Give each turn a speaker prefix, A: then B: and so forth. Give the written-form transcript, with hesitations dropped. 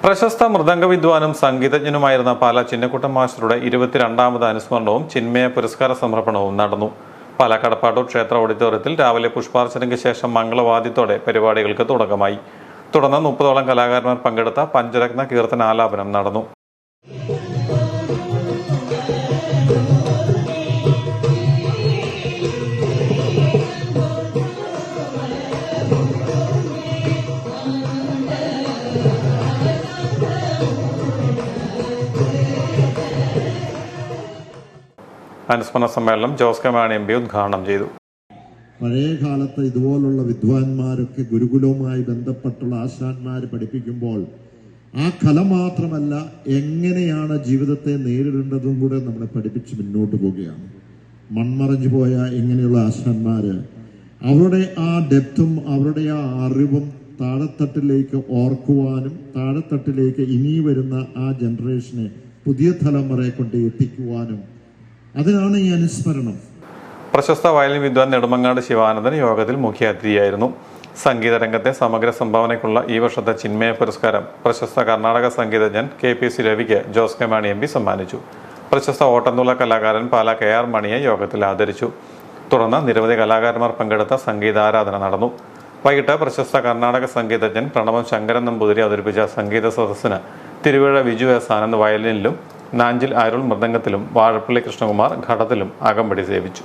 A: പ്രശസ്ത മൃദംഗ വിദ്വാനും സംഗീതജ്ഞനുമായിരുന്ന പാല ചിന്നക്കുട്ടൻ മാസ്റ്ററുടെ 22ാമത് അനുസ്മരണവും ചിന്മയ പുരസ്കാര സമർപ്പണവും നടന്നു. പാല കടപ്പാട്ടൂർ ക്ഷേത്ര ഓഡിറ്റോറിയത്തിൽ രാവിലെ പുഷ്പാർച്ചനയ്ക്ക് ശേഷം മംഗളവാദ്യത്തോടെ പരിപാടികൾക്ക് തുടക്കമായി. തുടർന്ന് 30ഓളം കലാകാരന്മാർ പങ്കെടുത്ത പഞ്ചരത്ന കീർത്തനാലാപനം നടന്നു. അനുസ്മരണ സമ്മേളനം Jose K Mani M P ഉദ്ഘാടനം ചെയ്തു.
B: പഴയ കാലത്ത് ഇതുപോലുള്ള വിദ്വാൻമാരൊക്കെ ഗുരുകുലവുമായി ബന്ധപ്പെട്ടുള്ള ആശാന്മാർ പഠിപ്പിക്കുമ്പോൾ ആ കല മാത്രമല്ല, എങ്ങനെയാണ് ജീവിതത്തെ നേരിടേണ്ടതും കൂടെ നമ്മളെ പഠിപ്പിച്ച് മുന്നോട്ട് പോവുകയാണ്. മൺമറഞ്ഞു പോയ ഇങ്ങനെയുള്ള ആശാന്മാര് അവരുടെ ആ ഡെപ്തും അവരുടെ ആ അറിവും താഴെത്തട്ടിലേക്ക് ഓർക്കുവാനും താഴെത്തട്ടിലേക്ക് ഇനി വരുന്ന ആ ജനറേഷനെ പുതിയ തലമുറയെ കൊണ്ട് എത്തിക്കുവാനും അതിനാണ് ഈ അനുസ്മരണം.
A: പ്രശസ്ത വയലിൻ വിദ്വാൻ നെടുമങ്ങാട് ശിവാനന്ദൻ യോഗത്തിൽ മുഖ്യാതിഥിയായിരുന്നു. സംഗീത രംഗത്തെ സമഗ്ര സംഭാവനയ്ക്കുള്ള ഈ വർഷത്തെ ചിന്മയ പുരസ്കാരം പ്രശസ്ത കർണാടക സംഗീതജ്ഞൻ KPC രവിക്ക് ജോസ് കെ മാണി MP സമ്മാനിച്ചു. പ്രശസ്ത ഓട്ടംതുള്ള കലാകാരൻ പാല KR മണിയെ യോഗത്തിൽ ആദരിച്ചു. തുടർന്ന് നിരവധി കലാകാരന്മാർ പങ്കെടുത്ത സംഗീതാരാധന നടന്നു. വൈകിട്ട് പ്രശസ്ത കർണാടക സംഗീതജ്ഞൻ പ്രണവം ശങ്കരൻ നമ്പൂതിരി അവതരിപ്പിച്ച സംഗീത സദസ്സിന് തിരുവിഴ വിജു S ആനന്ദ് വയലിനിലും നാഞ്ചിൽ അരുൾ മൃദംഗത്തിലും വാഴപ്പള്ളി കൃഷ്ണകുമാർ ഘടത്തിലും അകമ്പടി സേവിച്ചു.